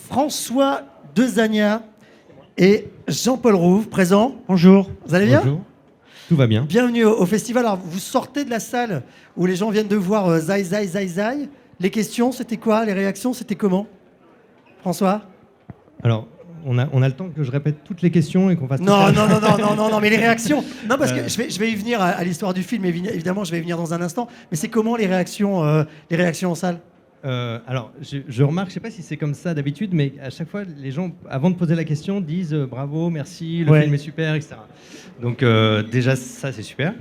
François Dezagna et Jean-Paul Rouve, présents. Bonjour. Vous allez bien? Bonjour. Tout va bien. Bienvenue au festival. Alors, vous sortez de la salle où les gens viennent de voir Zai Zai Zai Zai. Les questions, c'était quoi? Les réactions, c'était comment? François? Alors, on a le temps que je répète toutes les questions et qu'on fasse... Non, mais les réactions. Non, parce que je vais y venir à l'histoire du film, évidemment, je vais y venir dans un instant. Mais c'est comment les réactions en salle? Alors, je remarque, je sais pas si c'est comme ça d'habitude, mais à chaque fois, les gens, avant de poser la question, disent bravo, merci, le film est super, etc. Donc, déjà, ça, c'est super.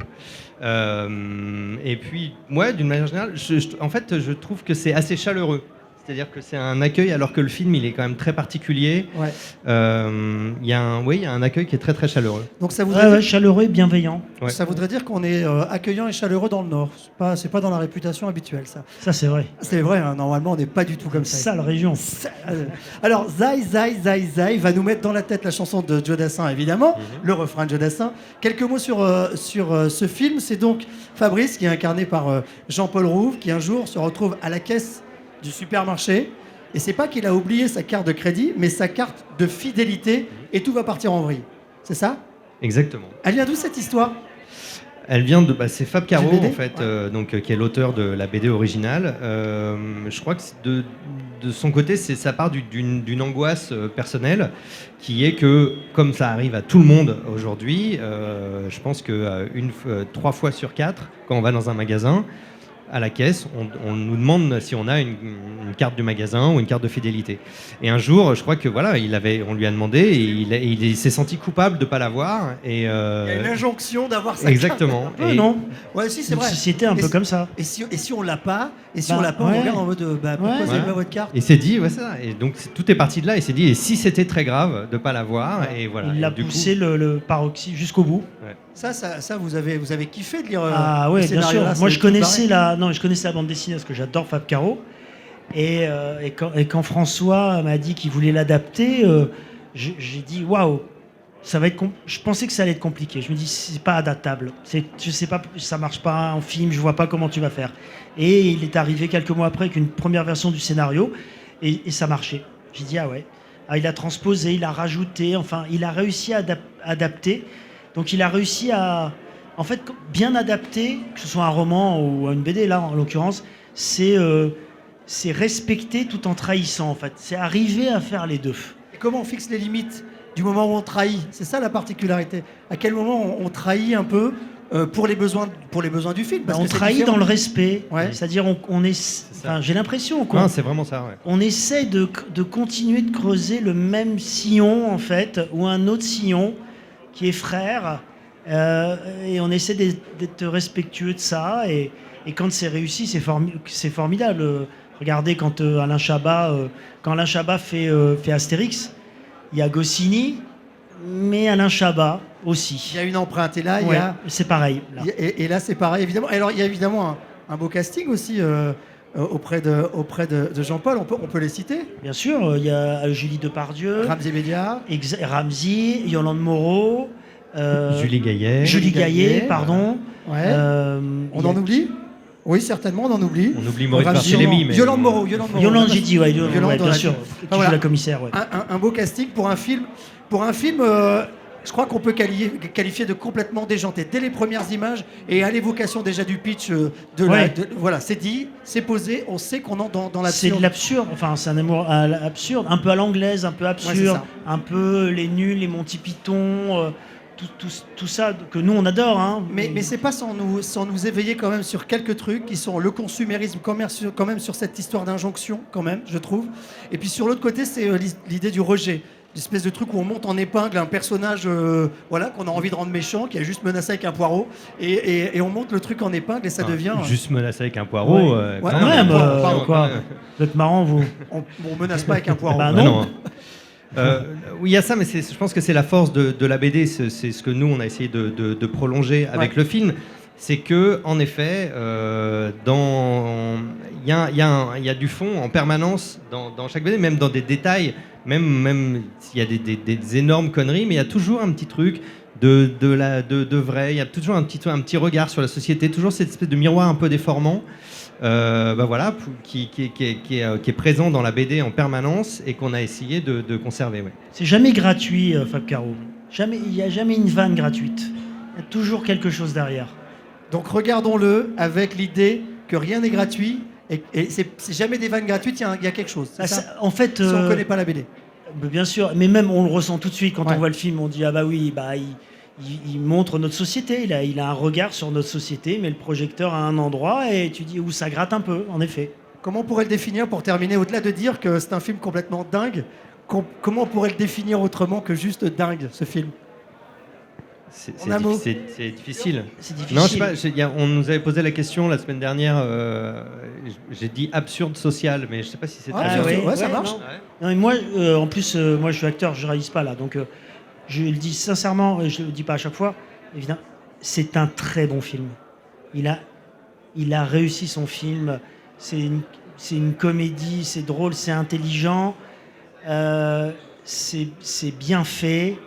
Et puis, moi, d'une manière générale, en fait, je trouve que c'est assez chaleureux. C'est-à-dire que c'est un accueil, alors que le film, il est quand même très particulier. Ouais. Il y a un accueil qui est très, très chaleureux. Donc, ça voudrait dire... chaleureux et bienveillant. Ouais. Ça voudrait dire qu'on est accueillant et chaleureux dans le Nord. C'est pas dans la réputation habituelle, ça. Ça, c'est vrai. C'est vrai, hein, normalement, on n'est pas du tout comme ça. Sale région. Alors, Zai Zai Zai Zai va nous mettre dans la tête la chanson de Joe Dassin, évidemment, le refrain de Joe Dassin. Quelques mots sur ce film. C'est donc Fabrice, qui est incarné par Jean-Paul Rouve, qui un jour se retrouve à la caisse du supermarché. Et c'est pas qu'il a oublié sa carte de crédit, mais sa carte de fidélité, et tout va partir en vrille. C'est ça? Exactement. Elle vient d'où cette histoire? Elle vient de... c'est Fab Caro, BD, en fait, qui est l'auteur de la BD originale. Je crois que de son côté, ça part d'une angoisse personnelle, qui est que, comme ça arrive à tout le monde aujourd'hui, je pense que 3 fois sur 4, quand on va dans un magasin, à la caisse, on nous demande si on a une carte du magasin ou une carte de fidélité. Et un jour, je crois que voilà, on lui a demandé et il s'est senti coupable de ne pas l'avoir. Et Il y a une injonction d'avoir sa exactement. carte. Non. Ouais, si, c'est Une vrai. société un peu comme ça. Et si on l'a pas, on ouais. regarde en mode pourquoi vous n'avez Ouais. pas votre carte? Et s'est dit, ouais, ça. Et donc tout est parti de là. Il s'est dit, et si c'était très grave de ne pas l'avoir, et voilà. Il l'a Et du poussé coup, le paroxysme jusqu'au bout. ouais. Ça vous avez kiffé de lire Ah le ouais, bien scénario sûr. là, Moi, c'est je connaissais pareil. la bande dessinée parce que j'adore Fab Caro. Et quand François m'a dit qu'il voulait l'adapter, j'ai dit waouh, ça va être. Je pensais que ça allait être compliqué. Je me dis c'est pas adaptable. Je sais pas, ça marche pas en film. Je vois pas comment tu vas faire. Et il est arrivé quelques mois après avec une première version du scénario et ça marchait. J'ai dit ah ouais. Ah, il a transposé, il a rajouté. Enfin, il a réussi à adapter. Donc il a réussi à, en fait, bien adapter, que ce soit un roman ou une BD, là en l'occurrence, c'est respecter tout en trahissant, en fait. C'est arriver à faire les deux. Et comment on fixe les limites du moment où on trahit? C'est ça la particularité. À quel moment on trahit un peu pour les besoins du film? Parce On que c'est trahit différent. dans le respect, Ouais. c'est-à-dire on est, enfin, j'ai l'impression qu'on Non, c'est vraiment ça. Ouais. on essaie de continuer de creuser le même sillon, en fait, ou un autre sillon qui est frère, et on essaie d'être respectueux de ça, et quand c'est réussi, c'est formidable. Regardez quand Alain Chabat fait Astérix, il y a Goscinny, mais Alain Chabat aussi. Il y a une empreinte et là Ouais, c'est pareil. Là. et là c'est pareil évidemment. Alors il y a évidemment un beau casting aussi auprès de Jean-Paul. On peut les citer. Bien sûr, il y a Julie Depardieu, Ramsey Bédia. Ramsey, Yolande Moreau, Julie Gaillet. Julie Gaillet, Gaillet, pardon. Ouais. Il On y a- en oublie? Oui, certainement, on en oublie. On oublie Maurice Ramsey, Barthélémy. Mais... Yolande Moreau. Yolande, j'ai dit, ouais, Yolande, ouais, on bien l'a sûr, dit. qui Voilà. joue la commissaire. Ouais. Un beau casting pour un film. Je crois qu'on peut qualifier de complètement déjanté. Dès les premières images et à l'évocation déjà du pitch voilà, c'est dit, c'est posé, on sait qu'on entre dans C'est l'absurde. de l'absurde, enfin c'est un amour absurde, un peu à l'anglaise, un peu absurde, Ouais, c'est un peu les nuls, les Monty Python, tout ça que nous on adore. Hein, Mais c'est pas sans nous éveiller quand même sur quelques trucs qui sont le consumérisme quand même sur cette histoire d'injonction quand même, je trouve. Et puis sur l'autre côté, c'est l'idée du rejet. L'espèce de truc où on monte en épingle un personnage voilà, qu'on a envie de rendre méchant, qui a juste menacé avec un poireau, et on monte le truc en épingle et ça devient... Juste menacé avec un poireau. Ouais. quand Ouais, même. pardon, quoi. Vous êtes marrant, vous. On menace pas avec un poireau. Bah Ah non. Oui, il y a ça, mais je pense que c'est la force de la BD, c'est ce que nous, on a essayé de prolonger avec le film. C'est que, en effet, il y a du fond en permanence dans chaque BD, même dans des détails, même s'il y a des énormes conneries, mais il y a toujours un petit truc de vrai, il y a toujours un petit regard sur la société, toujours cette espèce de miroir un peu déformant. voilà, qui est présent dans la BD en permanence et qu'on a essayé de conserver. Ouais. C'est jamais gratuit, Fab Caro. Il n'y a jamais une vanne gratuite. Il y a toujours quelque chose derrière. Donc regardons-le avec l'idée que rien n'est gratuit et c'est jamais des vannes gratuites, il y a quelque chose. C'est ça En fait, si on ne connaît pas la BD. Bien sûr, mais même on le ressent tout de suite quand Ouais. on voit le film. On dit ah bah oui, il montre notre société. Il a un regard sur notre société, mais le projecteur à un endroit et tu dis où ça gratte un peu, en effet. Comment on pourrait le définir pour terminer, au-delà de dire que c'est un film complètement dingue, comment on pourrait le définir autrement que juste dingue, ce film? C'est En un mot. c'est difficile. C'est difficile. Non, je sais pas. On nous avait posé la question la semaine dernière. J'ai dit absurde social, mais je sais pas si c'est. Ah, absurde. ouais, ça marche. Non. Ouais. Non, mais moi, en plus, moi je suis acteur, je réalise pas là, donc je le dis sincèrement, et je le dis pas à chaque fois. Évidemment, c'est un très bon film. Il a réussi son film. C'est une comédie, c'est drôle, c'est intelligent, c'est bien fait.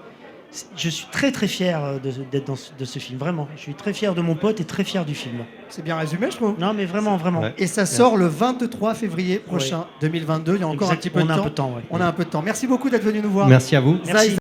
Je suis très très fier d'être de ce film, vraiment. Je suis très fier de mon pote et très fier du film. C'est bien résumé, je trouve. Non, mais vraiment, vraiment. Ouais. Et ça sort le 23 février prochain, 2022. Il y a encore un petit peu On de a temps. un peu de temps, ouais. On a un peu de temps. Merci beaucoup d'être venu nous voir. Merci à vous. Merci. Zai